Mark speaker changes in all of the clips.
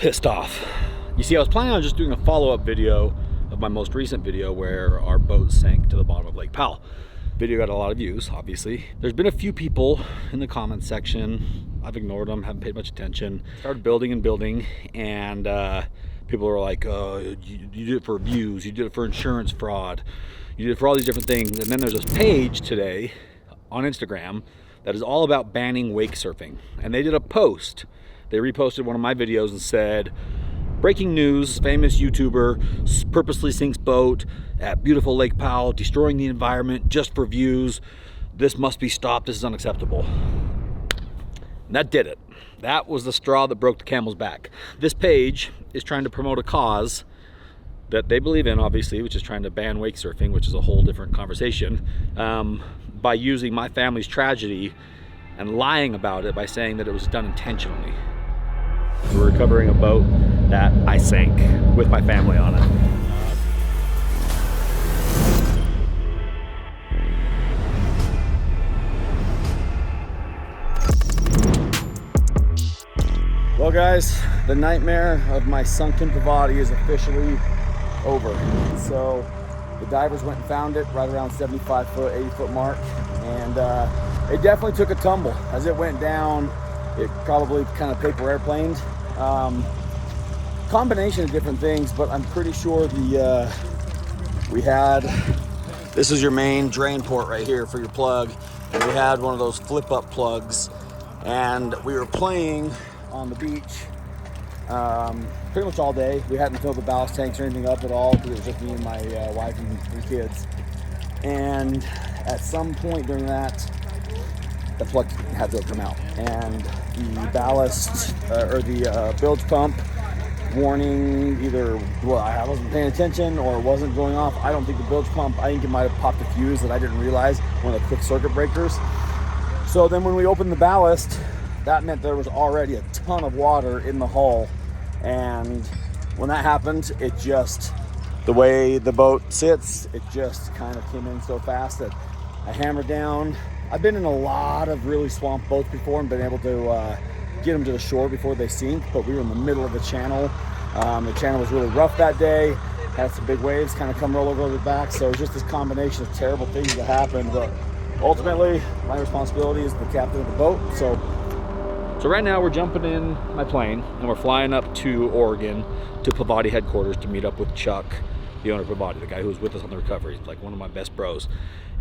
Speaker 1: pissed off. You see, I was planning on just doing a follow-up video of my most recent video where our boat sank to the bottom of Lake Powell. Video got a lot of views, obviously. There's been a few people in the comments section. I've ignored them, haven't paid much attention. Started building and building, and people were like, you did it for views, you did it for insurance fraud, you did it for all these different things. And then there's this page today on Instagram that is all about banning wake surfing. And they did a post. They reposted one of my videos and said, breaking news, famous YouTuber purposely sinks boat at beautiful Lake Powell, destroying the environment just for views. This must be stopped, this is unacceptable. And that did it. That was the straw that broke the camel's back. This page is trying to promote a cause that they believe in, obviously, which is trying to ban wake surfing, which is a whole different conversation, by using my family's tragedy and lying about it by saying that it was done intentionally. We're recovering a boat that I sank with my family on it. Well guys, the nightmare of my sunken Pavati is officially over. So the divers went and found it right around 75 foot, 80 foot mark, and it definitely took a tumble. As it went down, it probably kind of paper airplaned. Combination of different things, but I'm pretty sure we had, this is your main drain port right here for your plug, and we had one of those flip up plugs, and we were playing on the beach pretty much all day. We hadn't filled the ballast tanks or anything up at all because it was just me and my wife and 3 kids. And at some point during that, the plug had to come out, and the ballast or the bilge pump warning either, well, I wasn't paying attention or it wasn't going off. I don't think the bilge pump, I think it might have popped a fuse that I didn't realize, one of the quick circuit breakers. So then when we opened the ballast, that meant there was already a ton of water in the hull, and when that happened, it just, the way the boat sits, it just kind of came in so fast that I hammered down. I've been in a lot of really swamped boats before and been able to get them to the shore before they sink, but we were in the middle of the channel. The channel was really rough that day, had some big waves kind of come roll over the back, so it was just this combination of terrible things that happened, but ultimately my responsibility is the captain of the boat. So right now we're jumping in my plane and we're flying up to Oregon to Pavati headquarters to meet up with Chuck, the owner of Pavati, the guy who was with us on the recovery. He's like one of my best bros.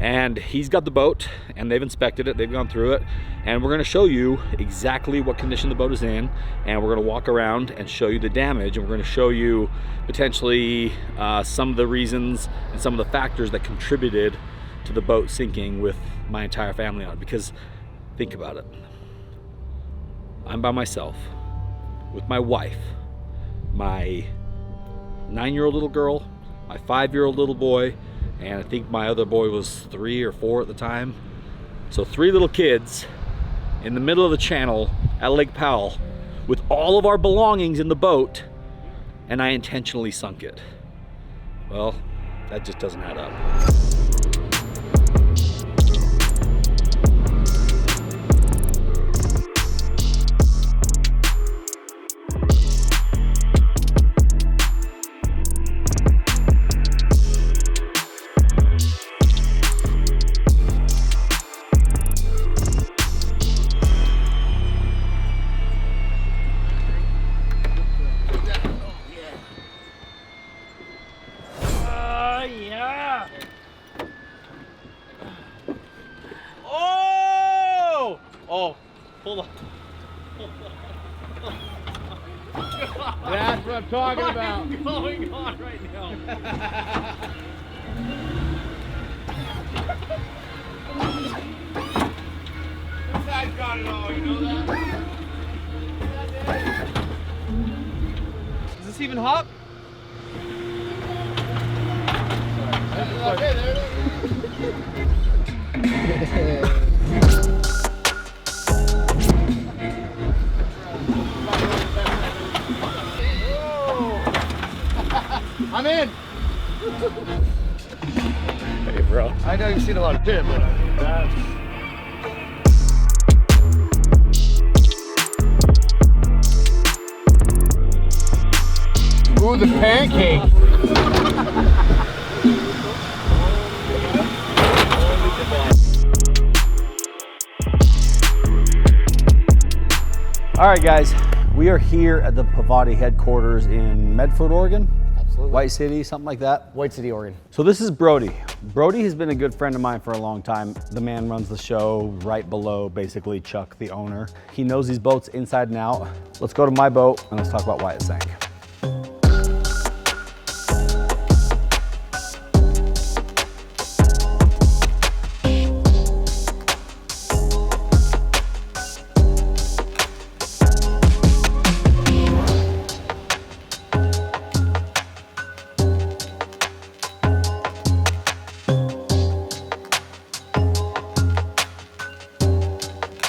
Speaker 1: And he's got the boat and they've inspected it, they've gone through it, and we're gonna show you exactly what condition the boat is in, and we're gonna walk around and show you the damage, and we're gonna show you potentially some of the reasons and some of the factors that contributed to the boat sinking with my entire family on it. Because think about it. I'm by myself with my wife, my 9-year-old little girl, my 5-year-old little boy, and I think my other boy was 3 or 4 at the time. So 3 little kids in the middle of the channel at Lake Powell with all of our belongings in the boat, and I intentionally sunk it. Well, that just doesn't add up. Oh, hold on.
Speaker 2: That's what I'm talking about.
Speaker 1: What's going on right now?
Speaker 2: This guy's got it all, you know that? Is this even hot? Okay, there it is. I'm in.
Speaker 1: Hey, bro.
Speaker 2: I know you've seen a lot of shit, but that's... Ooh, the pancake.
Speaker 1: All right, guys, we are here at the Pavati headquarters in Medford, Oregon.
Speaker 3: Absolutely.
Speaker 1: White City, something like that.
Speaker 3: White City, Oregon.
Speaker 1: So this is Brody. Brody has been a good friend of mine for a long time. The man runs the show right below, basically, Chuck, the owner. He knows these boats inside and out. Let's go to my boat and let's talk about why it sank.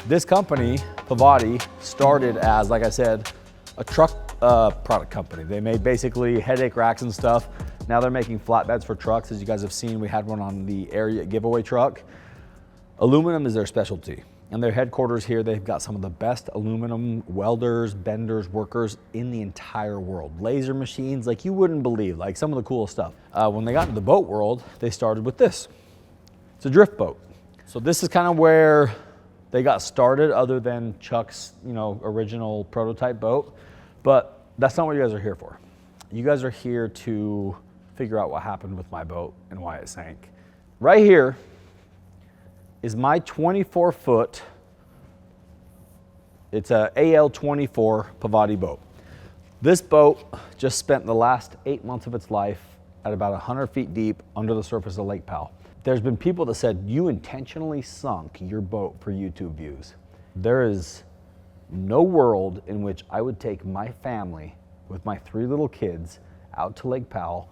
Speaker 1: This company, Pavati, started as, like I said, a truck product company. They made basically headache racks and stuff. Now they're making flatbeds for trucks. As you guys have seen, we had one on the area giveaway truck. Aluminum is their specialty. And their headquarters here, they've got some of the best aluminum welders, benders, workers in the entire world. Laser machines like you wouldn't believe, like some of the coolest stuff. When they got into the boat world, they started with this. It's a drift boat. So this is kind of where they got started, other than Chuck's, original prototype boat. But that's not what you guys are here for. You guys are here to figure out what happened with my boat and why it sank. Right here is my 24-foot, it's a AL24 Pavati boat. This boat just spent the last 8 months of its life at about 100 feet deep under the surface of Lake Powell. There's been people that said, you intentionally sunk your boat for YouTube views. There is no world in which I would take my family with my 3 little kids out to Lake Powell,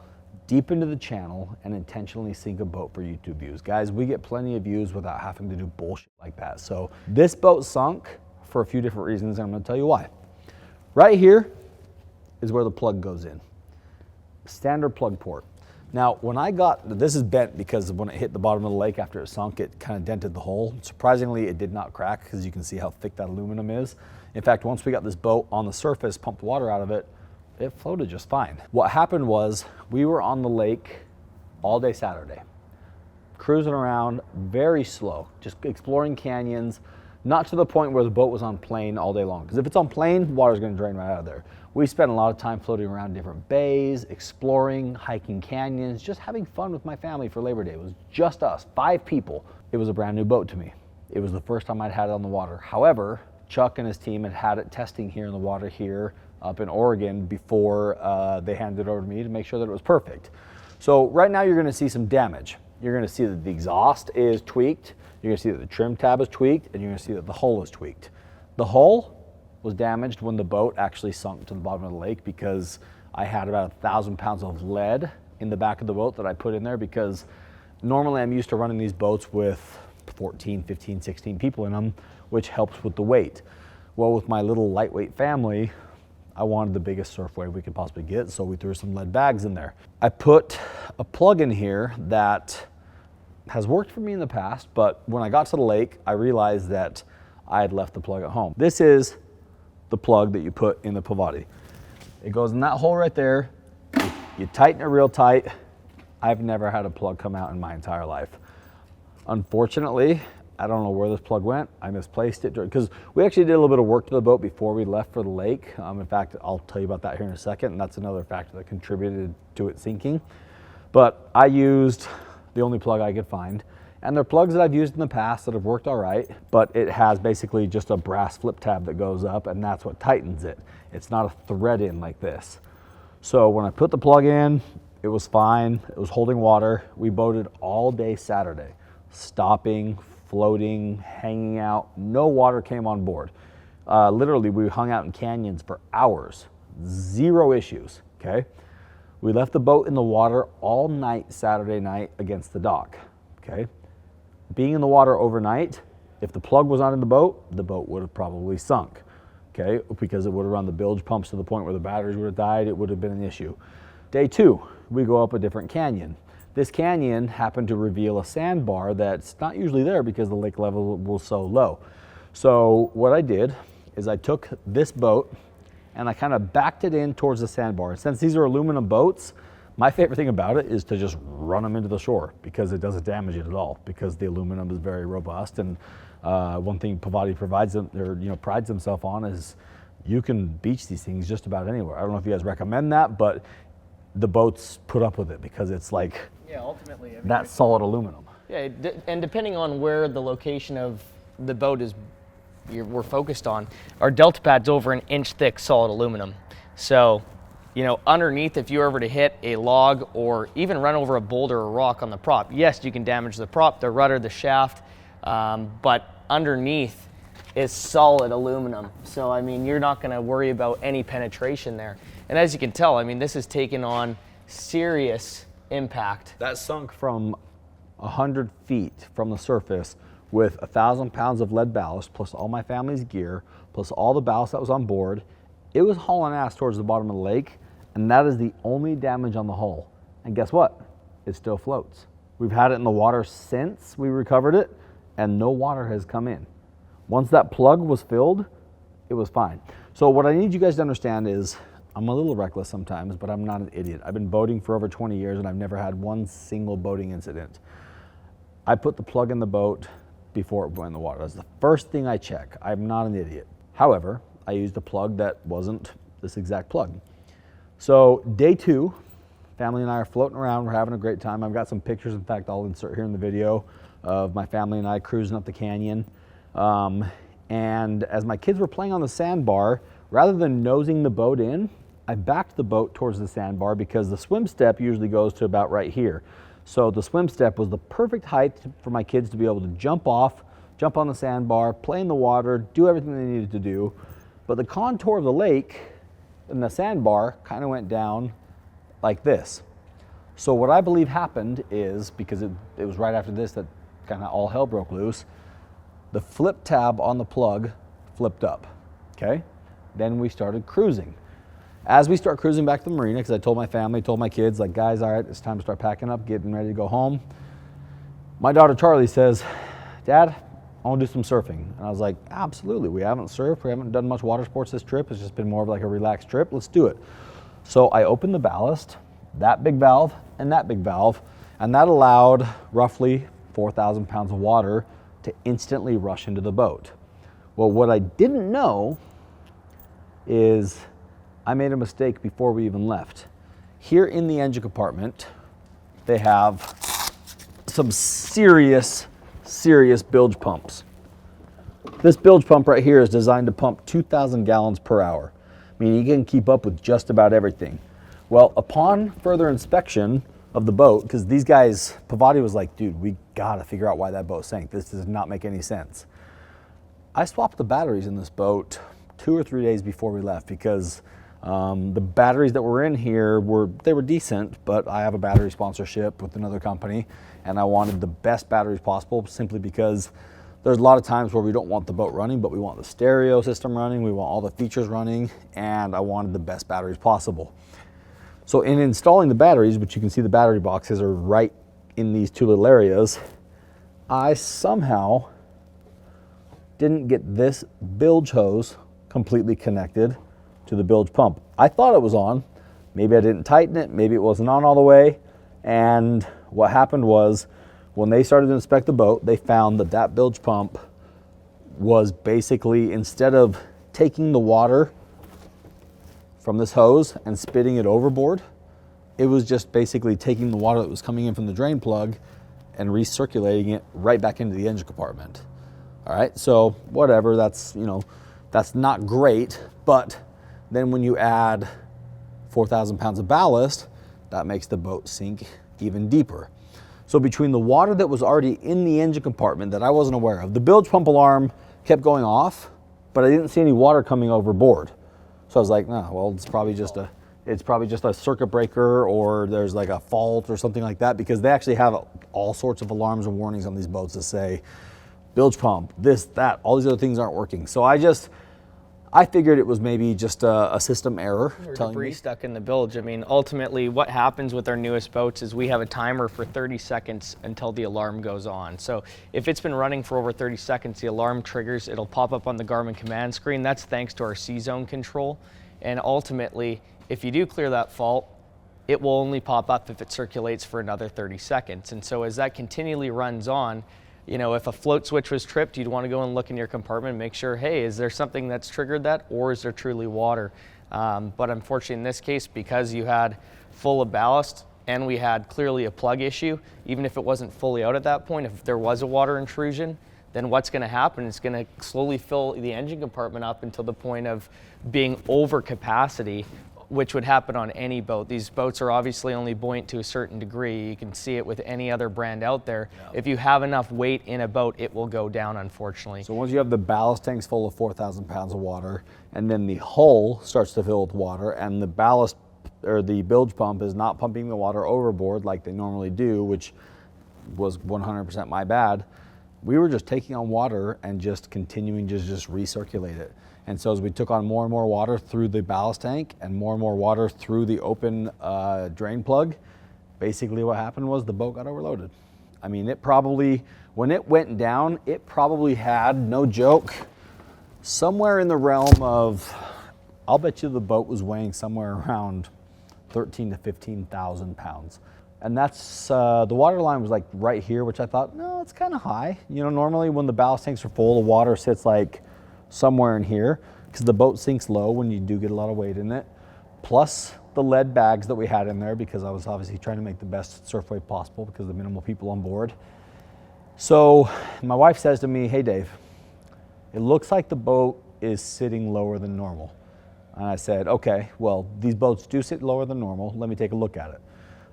Speaker 1: deep into the channel, and intentionally sink a boat for YouTube views. Guys, we get plenty of views without having to do bullshit like that. So this boat sunk for a few different reasons, and I'm gonna tell you why. Right here is where the plug goes in. Standard plug port. Now, when I got, this is bent because when it hit the bottom of the lake after it sunk, it kind of dented the hole. Surprisingly, it did not crack because you can see how thick that aluminum is. In fact, once we got this boat on the surface, pumped water out of it, it floated just fine. What happened was we were on the lake all day Saturday, cruising around very slow, just exploring canyons, not to the point where the boat was on plane all day long. Because if it's on plane, water's gonna drain right out of there. We spent a lot of time floating around different bays, exploring, hiking canyons, just having fun with my family for Labor Day. It was just us, 5 people. It was a brand new boat to me. It was the first time I'd had it on the water. However, Chuck and his team had had it testing here in the water here up in Oregon before they handed it over to me to make sure that it was perfect. So right now you're gonna see some damage. You're gonna see that the exhaust is tweaked, you're gonna see that the trim tab is tweaked, and you're gonna see that the hull is tweaked. The hull was damaged when the boat actually sunk to the bottom of the lake because I had about 1,000 pounds of lead in the back of the boat that I put in there, because normally I'm used to running these boats with 14, 15, 16 people in them, which helps with the weight. Well, with my little lightweight family, I wanted the biggest surf wave we could possibly get, so we threw some lead bags in there. I put a plug in here that has worked for me in the past, but when I got to the lake, I realized that I had left the plug at home. This is the plug that you put in the Pavati. It goes in that hole right there. You tighten it real tight. I've never had a plug come out in my entire life. Unfortunately, I don't know where this plug went. I misplaced it because we actually did a little bit of work to the boat before we left for the lake. In fact, I'll tell you about that here in a second, and that's another factor that contributed to it sinking. But I used the only plug I could find. And they're plugs that I've used in the past that have worked all right, but it has basically just a brass flip tab that goes up, and that's what tightens it. It's not a thread in like this. So when I put the plug in, it was fine. It was holding water. We boated all day Saturday, stopping, floating, hanging out. No water came on board. Literally, we hung out in canyons for hours. 0 issues, okay? We left the boat in the water all night Saturday night against the dock, okay? Being in the water overnight, if the plug was not in the boat would have probably sunk, okay? Because it would have run the bilge pumps to the point where the batteries would have died, it would have been an issue. Day 2, we go up a different canyon. This canyon happened to reveal a sandbar that's not usually there because the lake level was so low. So what I did is I took this boat and I kind of backed it in towards the sandbar. And since these are aluminum boats, my favorite thing about it is to just run them into the shore because it doesn't damage it at all, because the aluminum is very robust. And one thing Pavati provides them, or prides himself on, is you can beach these things just about anywhere. I don't know if you guys recommend that, but the boats put up with it because it's like,
Speaker 3: yeah, ultimately, I mean,
Speaker 1: that solid aluminum.
Speaker 3: Yeah, and depending on where the location of the boat is, we're focused on, our delta pad's over an inch thick solid aluminum. So, underneath, if you were ever to hit a log or even run over a boulder or rock on the prop, yes, you can damage the prop, the rudder, the shaft, but underneath is solid aluminum. So, I mean, you're not going to worry about any penetration there. And as you can tell, I mean, this has taken on serious impact.
Speaker 1: That sunk from 100 feet from the surface with 1,000 pounds of lead ballast, plus all my family's gear, plus all the ballast that was on board. It was hauling ass towards the bottom of the lake, and that is the only damage on the hull. And guess what? It still floats. We've had it in the water since we recovered it, and no water has come in. Once that plug was filled, it was fine. So what I need you guys to understand is, I'm a little reckless sometimes, but I'm not an idiot. I've been boating for over 20 years, and I've never had one single boating incident. I put the plug in the boat before it went in the water. That's the first thing I check. I'm not an idiot. However, I used a plug that wasn't this exact plug. So day 2, family and I are floating around. We're having a great time. I've got some pictures, in fact, I'll insert here in the video, of my family and I cruising up the canyon. And as my kids were playing on the sandbar, rather than nosing the boat in, I backed the boat towards the sandbar because the swim step usually goes to about right here. So the swim step was the perfect height for my kids to be able to jump off, jump on the sandbar, play in the water, do everything they needed to do. But the contour of the lake and the sandbar kind of went down like this. So what I believe happened is, because it was right after this that kind of all hell broke loose, the flip tab on the plug flipped up, okay? Then we started cruising. As we start cruising back to the marina, because I told my family, told my kids, like, guys, all right, it's time to start packing up, getting ready to go home. My daughter Charlie says, Dad, I want to do some surfing. And I was like, absolutely. We haven't surfed. We haven't done much water sports this trip. It's just been more of like a relaxed trip. Let's do it. So I opened the ballast, that big valve and that big valve, and that allowed roughly 4,000 pounds of water to instantly rush into the boat. Well, what I didn't know is I made a mistake before we even left. Here in the engine compartment, they have some serious bilge pumps. This bilge pump right here is designed to pump 2,000 gallons per hour, meaning you can keep up with just about everything. Well, upon further inspection of the boat, because these guys, Pavati was like, dude, we gotta figure out why that boat sank. This does not make any sense. I swapped the batteries in this boat 2 or 3 days before we left, because the batteries that were in here were decent, but I have a battery sponsorship with another company, and I wanted the best batteries possible, simply because there's a lot of times where we don't want the boat running, but we want the stereo system running, we want all the features running, and I wanted the best batteries possible. So in installing the batteries, which you can see the battery boxes are right in these 2 little areas, I somehow didn't get this bilge hose completely connected to the bilge pump. I thought it was on. Maybe I didn't tighten it. Maybe it wasn't on all the way. And what happened was, when they started to inspect the boat, they found that that bilge pump was basically, instead of taking the water from this hose and spitting it overboard, it was just basically taking the water that was coming in from the drain plug and recirculating it right back into the engine compartment. All right, so whatever, that's, that's not great, but then when you add 4,000 pounds of ballast, that makes the boat sink even deeper. So between the water that was already in the engine compartment that I wasn't aware of, the bilge pump alarm kept going off, but I didn't see any water coming overboard. So I was like, nah, well, it's probably just a circuit breaker, or there's like a fault or something like that, because they actually have all sorts of alarms and warnings on these boats that say bilge pump, this, that, all these other things aren't working. So I figured it was maybe just a system error.
Speaker 3: Or debris stuck in the bilge. I mean, ultimately what happens with our newest boats is we have a timer for 30 seconds until the alarm goes on. So if it's been running for over 30 seconds, the alarm triggers, it'll pop up on the Garmin command screen. That's thanks to our C-zone control. And ultimately, if you do clear that fault, it will only pop up if it circulates for another 30 seconds. And so as that continually runs on, if a float switch was tripped, you'd want to go and look in your compartment and make sure, hey, is there something that's triggered that, or is there truly water? But unfortunately in this case, because you had full of ballast and we had clearly a plug issue, even if it wasn't fully out at that point, if there was a water intrusion, then what's going to happen is going to slowly fill the engine compartment up until the point of being over capacity, which would happen on any boat. These boats are obviously only buoyant to a certain degree. You can see it with any other brand out there. Yeah. If you have enough weight in a boat, it will go down, unfortunately.
Speaker 1: So once you have the ballast tanks full of 4,000 pounds of water, and then the hull starts to fill with water, and the ballast or the bilge pump is not pumping the water overboard like they normally do, which was 100% my bad, we were just taking on water and just continuing to just recirculate it. And so as we took on more and more water through the ballast tank and more water through the open drain plug, basically what happened was the boat got overloaded. I mean, it probably, when it went down, it probably had, no joke, somewhere in the realm of, I'll bet you the boat was weighing somewhere around 13 to 15,000 pounds. And that's, the water line was like right here, which I thought, no, it's kind of high. Normally when the ballast tanks are full, the water sits like somewhere in here, because the boat sinks low when you do get a lot of weight in it, plus the lead bags that we had in there, because I was obviously trying to make the best surf wave possible because of the minimal people on board. So my wife says to me, hey Dave, it looks like the boat is sitting lower than normal. And I said, okay, well, these boats do sit lower than normal. Let me take a look at it.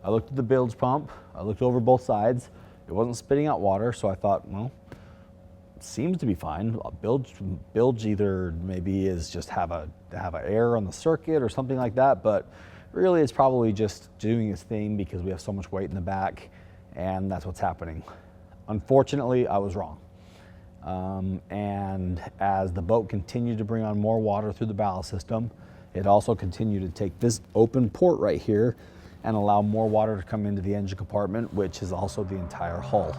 Speaker 1: I looked at the bilge pump. I looked over both sides. It wasn't spitting out water, so I thought, well, seems to be fine. Bilge either maybe is just have a error on the circuit or something like that, but really it's probably just doing its thing because we have so much weight in the back, and that's what's happening. Unfortunately, I was wrong. And as the boat continued to bring on more water through the ballast system, it also continued to take this open port right here and allow more water to come into the engine compartment, which is also the entire hull.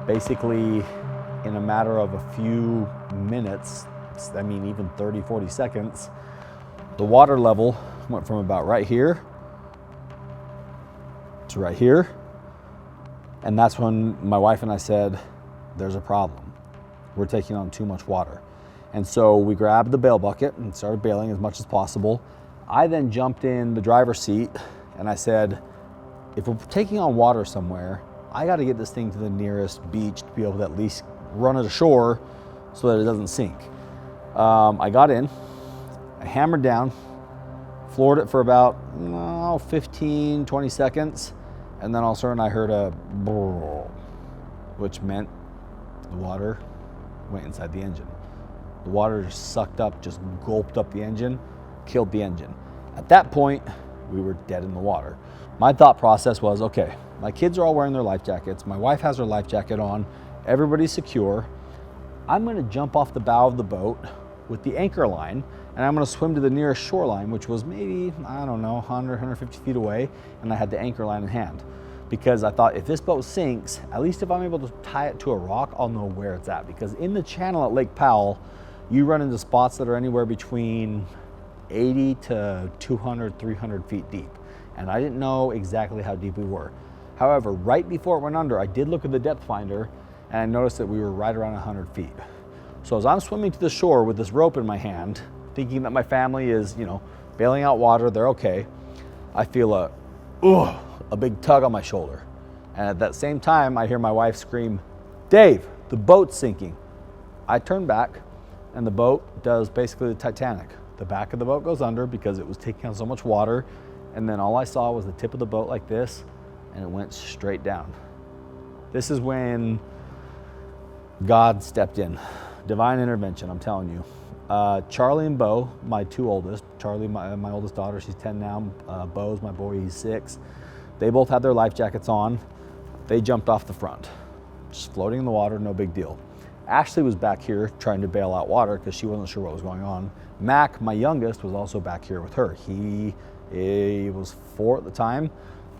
Speaker 1: Basically, in a matter of a few minutes, I mean even 30, 40 seconds, the water level went from about right here to right here. And that's when my wife and I said, there's a problem. We're taking on too much water. And so we grabbed the bail bucket and started bailing as much as possible. I then jumped in the driver's seat and I said, if we're taking on water somewhere, I got to get this thing to the nearest beach to be able to at least run it ashore so that it doesn't sink. I got in, I hammered down, floored it for about 15, 20 seconds, and then all of a sudden I heard a brrr, which meant the water went inside the engine. The water just sucked up, just gulped up the engine, killed the engine. At that point, we were dead in the water. My thought process was, okay, my kids are all wearing their life jackets. My wife has her life jacket on. Everybody's secure. I'm gonna jump off the bow of the boat with the anchor line, and I'm gonna swim to the nearest shoreline, which was maybe, I don't know, 100, 150 feet away, and I had the anchor line in hand. Because I thought if this boat sinks, at least if I'm able to tie it to a rock, I'll know where it's at. Because in the channel at Lake Powell, you run into spots that are anywhere between 80 to 200, 300 feet deep. And I didn't know exactly how deep we were. However, right before it went under, I did look at the depth finder and I noticed that we were right around 100 feet. So as I'm swimming to the shore with this rope in my hand, thinking that my family is, bailing out water, they're okay, I feel a big tug on my shoulder. And at that same time, I hear my wife scream, Dave, the boat's sinking. I turn back and the boat does basically the Titanic. The back of the boat goes under because it was taking on so much water. And then all I saw was the tip of the boat like this, and it went straight down. This is when God stepped in. Divine intervention, I'm telling you. Charlie and Bo, my two oldest, Charlie, my oldest daughter, she's 10 now. Bo's my boy, he's 6. They both had their life jackets on. They jumped off the front, just floating in the water, no big deal. Ashley was back here trying to bail out water because she wasn't sure what was going on. Mac, my youngest, was also back here with her. He was 4 at the time,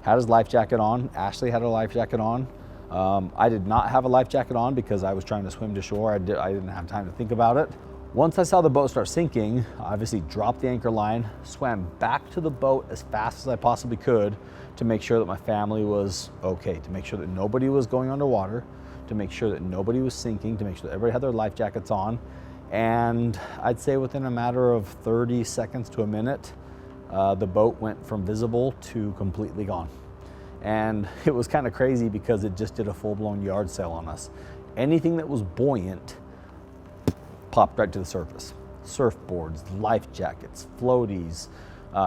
Speaker 1: had his life jacket on. Ashley had her life jacket on. I did not have a life jacket on because I was trying to swim to shore. I didn't have time to think about it. Once I saw the boat start sinking, I obviously dropped the anchor line, swam back to the boat as fast as I possibly could to make sure that my family was okay, to make sure that nobody was going underwater, to make sure that nobody was sinking, to make sure that everybody had their life jackets on. And I'd say within a matter of 30 seconds to a minute, the boat went from visible to completely gone. And it was kind of crazy because it just did a full-blown yard sale on us. Anything that was buoyant popped right to the surface. Surfboards, life jackets, floaties,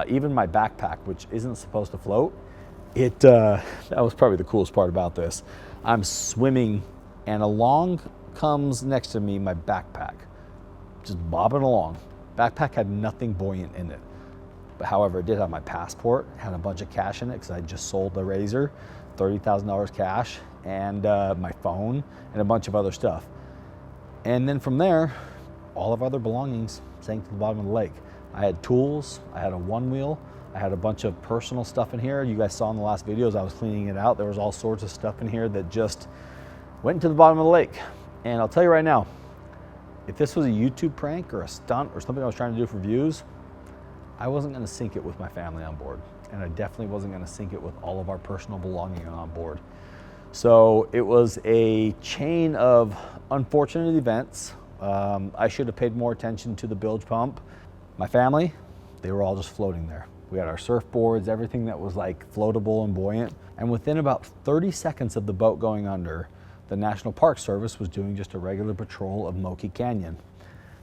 Speaker 1: even my backpack, which isn't supposed to float. That was probably the coolest part about this. I'm swimming and along comes next to me my backpack, just bobbing along. Backpack had nothing buoyant in it. But however, it did have my passport, had a bunch of cash in it because I just sold the Razor, $30,000 cash, and my phone, and a bunch of other stuff. And then from there, all of our other belongings sank to the bottom of the lake. I had tools, I had a one wheel, I had a bunch of personal stuff in here. You guys saw in the last videos, I was cleaning it out. There was all sorts of stuff in here that just went to the bottom of the lake. And I'll tell you right now, if this was a YouTube prank or a stunt or something I was trying to do for views, I wasn't gonna sink it with my family on board. And I definitely wasn't gonna sink it with all of our personal belongings on board. So it was a chain of unfortunate events. I should have paid more attention to the bilge pump. My family, they were all just floating there. We had our surfboards, everything that was like floatable and buoyant. And within about 30 seconds of the boat going under, the National Park Service was doing just a regular patrol of Moki Canyon.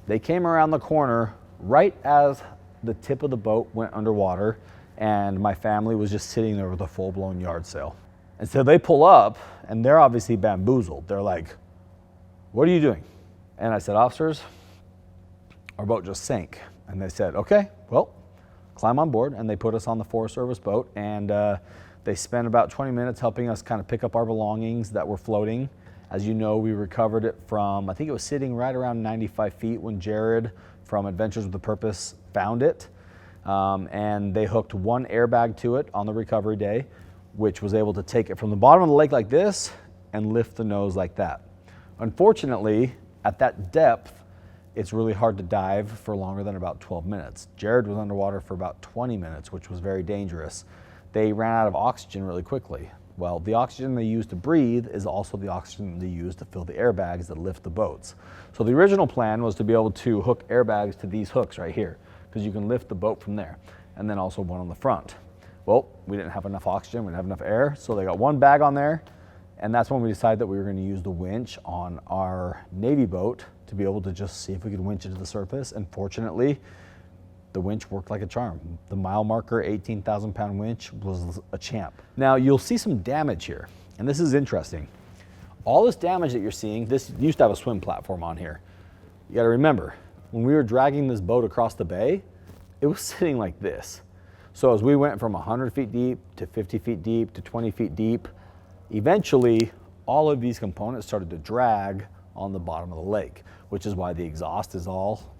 Speaker 1: They came around the corner right as the tip of the boat went underwater, and my family was just sitting there with a full-blown yard sale. And so they pull up, and they're obviously bamboozled. They're like, "What are you doing?" And I said, "Officers, our boat just sank." And they said, "Okay, well, climb on board." And they put us on the Forest Service boat, and they spent about 20 minutes helping us kind of pick up our belongings that were floating. As you know, we recovered it from, I think it was sitting right around 95 feet when Jared from Adventures with a Purpose found it. And they hooked one airbag to it on the recovery day, which was able to take it from the bottom of the lake like this and lift the nose like that. Unfortunately, at that depth, it's really hard to dive for longer than about 12 minutes. Jared was underwater for about 20 minutes, which was very dangerous. They ran out of oxygen really quickly. Well, the oxygen they use to breathe is also the oxygen they use to fill the airbags that lift the boats. So the original plan was to be able to hook airbags to these hooks right here, because you can lift the boat from there, and then also one on the front. Well, we didn't have enough oxygen, we didn't have enough air, so they got one bag on there, and that's when we decided that we were going to use the winch on our Navy boat to be able to just see if we could winch it to the surface. And fortunately, the winch worked like a charm. The mile marker 18,000 pound winch was a champ. Now you'll see some damage here, and this is interesting. All this damage that you're seeing, this used to have a swim platform on here. You gotta remember, when we were dragging this boat across the bay, it was sitting like this. So as we went from 100 feet deep to 50 feet deep to 20 feet deep, eventually all of these components started to drag on the bottom of the lake, which is why the exhaust is all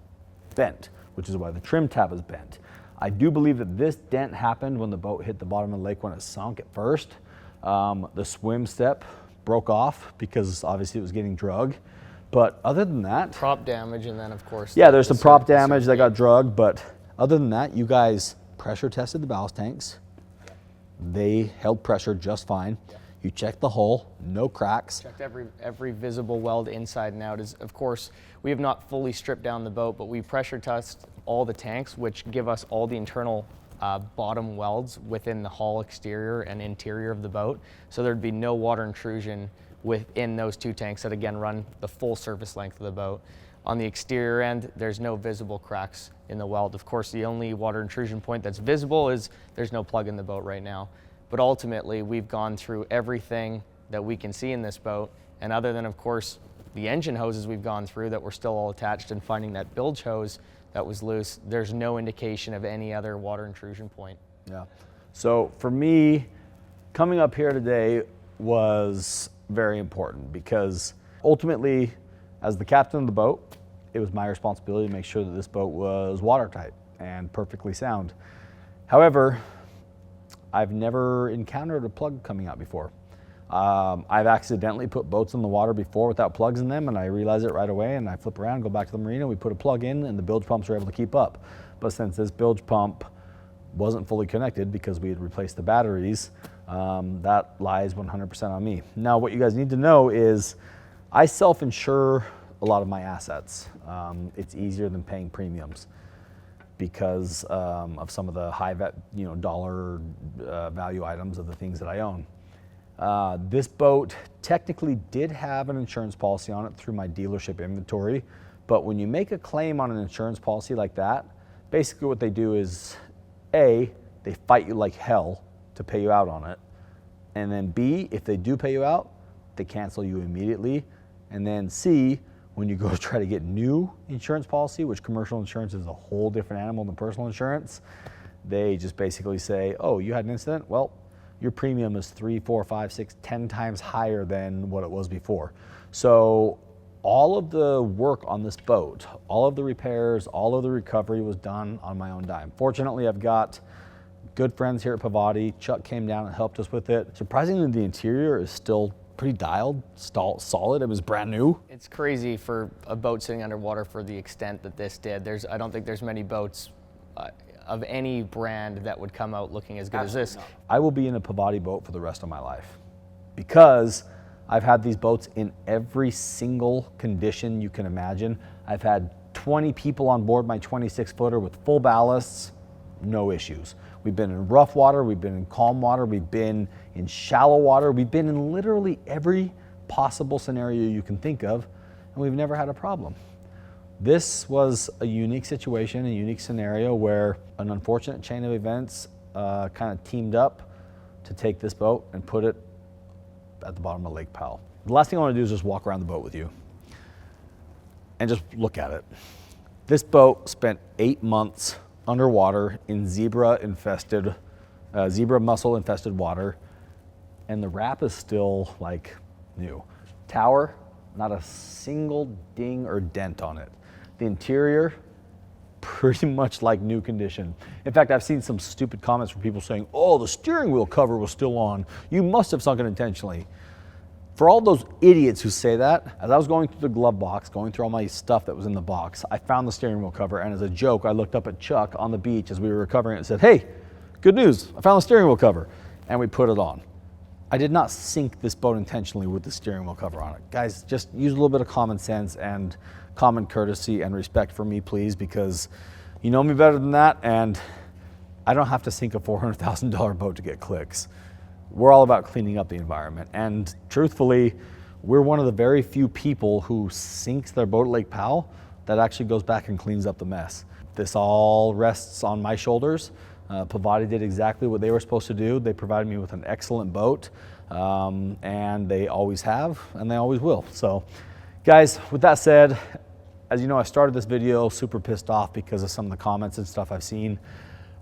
Speaker 1: bent, which is why the trim tab is bent. I do believe that this dent happened when the boat hit the bottom of the lake when it sunk at first. The swim step broke off because obviously it was getting drug. But other than that,
Speaker 3: Prop damage, and then of course.
Speaker 1: yeah, there's some prop damage that got drugged, but other than that, you guys pressure tested the ballast tanks. They held pressure just fine. You checked the hull, no cracks.
Speaker 3: Checked every visible weld inside and out. Of course, we have not fully stripped down the boat, but we pressure test all the tanks, which give us all the internal bottom welds within the hull exterior and interior of the boat. So there'd be no water intrusion within those two tanks that again run the full surface length of the boat. On the exterior end, there's no visible cracks in the weld. Of course, the only water intrusion point that's visible is there's no plug in the boat right now. But ultimately, we've gone through everything that we can see in this boat. And other than, of course, the engine hoses we've gone through that were still all attached and finding that bilge hose that was loose, there's no indication of any other water intrusion point.
Speaker 1: Yeah. So for me, coming up here today was very important because ultimately, as the captain of the boat, it was my responsibility to make sure that this boat was watertight and perfectly sound. However, I've never encountered a plug coming out before. I've accidentally put boats in the water before without plugs in them, and I realize it right away, and I flip around, go back to the marina, we put a plug in, and the bilge pumps are able to keep up. But since this bilge pump wasn't fully connected because we had replaced the batteries, that lies 100% on me. Now, what you guys need to know is I self-insure a lot of my assets. It's easier than paying premiums because of some of the high dollar value items of the things that I own. This boat technically did have an insurance policy on it through my dealership inventory, but when you make a claim on an insurance policy like that, basically what they do is A, they fight you like hell to pay you out on it, and then B, if they do pay you out, they cancel you immediately, and then C, when you go try to get new insurance policy, which commercial insurance is a whole different animal than personal insurance, they just basically say, oh, you had an incident? Well, your premium is 3, 4, 5, 6, 10 times higher than what it was before. So all of the work on this boat, all of the repairs, all of the recovery was done on my own dime. Fortunately, I've got good friends here at Pavati. Chuck came down and helped us with it. Surprisingly, the interior is still pretty dialed, solid. It was brand new.
Speaker 3: It's crazy for a boat sitting underwater for the extent that this did. I don't think there's many boats of any brand that would come out looking as good as this.
Speaker 1: I will be in a Pavati boat for the rest of my life because I've had these boats in every single condition you can imagine. I've had 20 people on board my 26-footer with full ballasts, no issues. We've been in rough water, we've been in calm water, we've been in shallow water, we've been in literally every possible scenario you can think of, and we've never had a problem. This was a unique situation, a unique scenario where an unfortunate chain of events kind of teamed up to take this boat and put it at the bottom of Lake Powell. The last thing I want to do is just walk around the boat with you and just look at it. This boat spent 8 months underwater in zebra mussel infested water, and the wrap is still like new. Tower, not a single ding or dent on it. The interior, pretty much like new condition. In fact, I've seen some stupid comments from people saying, oh, the steering wheel cover was still on. You must have sunk it intentionally. For all those idiots who say that, as I was going through the glove box, going through all my stuff that was in the box, I found the steering wheel cover, and as a joke, I looked up at Chuck on the beach as we were recovering it and said, hey, good news, I found the steering wheel cover, and we put it on. I did not sink this boat intentionally with the steering wheel cover on it. Guys, just use a little bit of common sense and common courtesy and respect for me, please, because you know me better than that, and I don't have to sink a $400,000 boat to get clicks. We're all about cleaning up the environment, and truthfully, we're one of the very few people who sinks their boat at Lake Powell that actually goes back and cleans up the mess. This all rests on my shoulders. Pavati did exactly what they were supposed to do. They provided me with an excellent boat, and they always have, and they always will. So, guys, with that said, as you know, I started this video super pissed off because of some of the comments and stuff I've seen.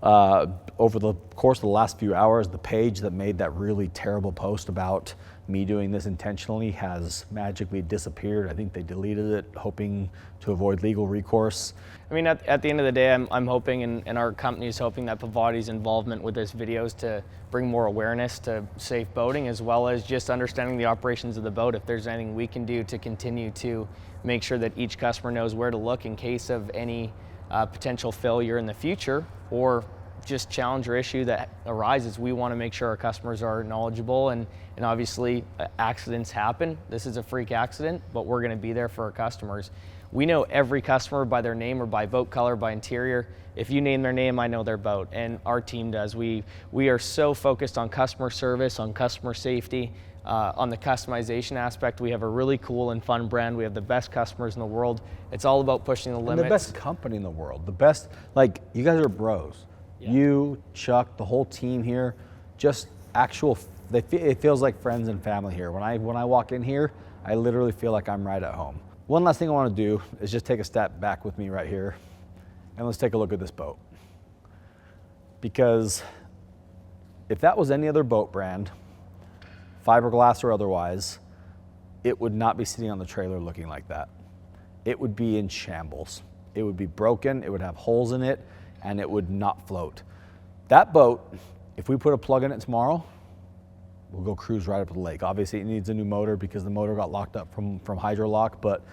Speaker 1: Over the course of the last few hours, the page that made that really terrible post about me doing this intentionally has magically disappeared. I think they deleted it, hoping to avoid legal recourse.
Speaker 3: I mean, at the end of the day, I'm hoping, and our company is hoping, that Pavati's involvement with this video is to bring more awareness to safe boating, as well as just understanding the operations of the boat. If there's anything we can do to continue to make sure that each customer knows where to look in case of any potential failure in the future, or just challenge or issue that arises, we want to make sure our customers are knowledgeable, and obviously accidents happen. This is a freak accident, but we're going to be there for our customers. We know every customer by their name or by boat color, by interior. If you name their name, I know their boat, and our team does. We are so focused on customer service, on customer safety, on the customization aspect. We have a really cool and fun brand. We have the best customers in the world. It's all about pushing the limits.
Speaker 1: And the best company in the world. The best, like, you guys are bros. Yeah. You, Chuck, the whole team here, just actual, it feels like friends and family here. When I walk in here, I literally feel like I'm right at home. One last thing I want to do is just take a step back with me right here, and let's take a look at this boat. Because if that was any other boat brand, fiberglass or otherwise, it would not be sitting on the trailer looking like that. It would be in shambles. It would be broken, it would have holes in it, and it would not float. That boat, if we put a plug in it tomorrow, we'll go cruise right up to the lake. Obviously it needs a new motor because the motor got locked up from hydro lock, but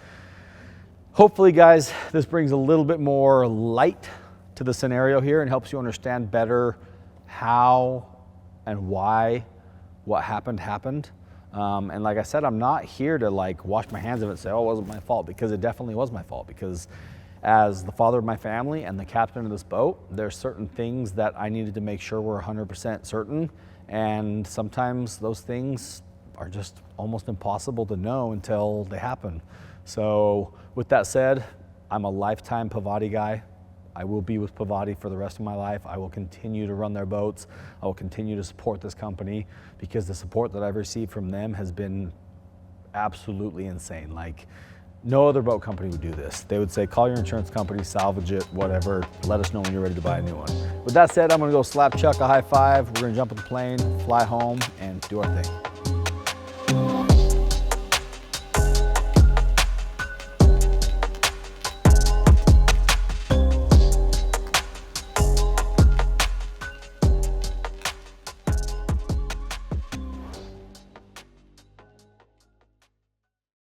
Speaker 1: hopefully guys, this brings a little bit more light to the scenario here and helps you understand better how and why what happened. And like I said, I'm not here to like wash my hands of it and say, oh, it wasn't my fault, because it definitely was my fault. Because as the father of my family and the captain of this boat, there's certain things that I needed to make sure were 100% certain. And sometimes those things are just almost impossible to know until they happen. So with that said, I'm a lifetime Pavati guy. I will be with Pavati for the rest of my life. I will continue to run their boats. I will continue to support this company because the support that I've received from them has been absolutely insane. Like, no other boat company would do this. They would say, call your insurance company, salvage it, whatever. Let us know when you're ready to buy a new one. With that said, I'm gonna go slap Chuck a high five. We're gonna jump on the plane, fly home, and do our thing.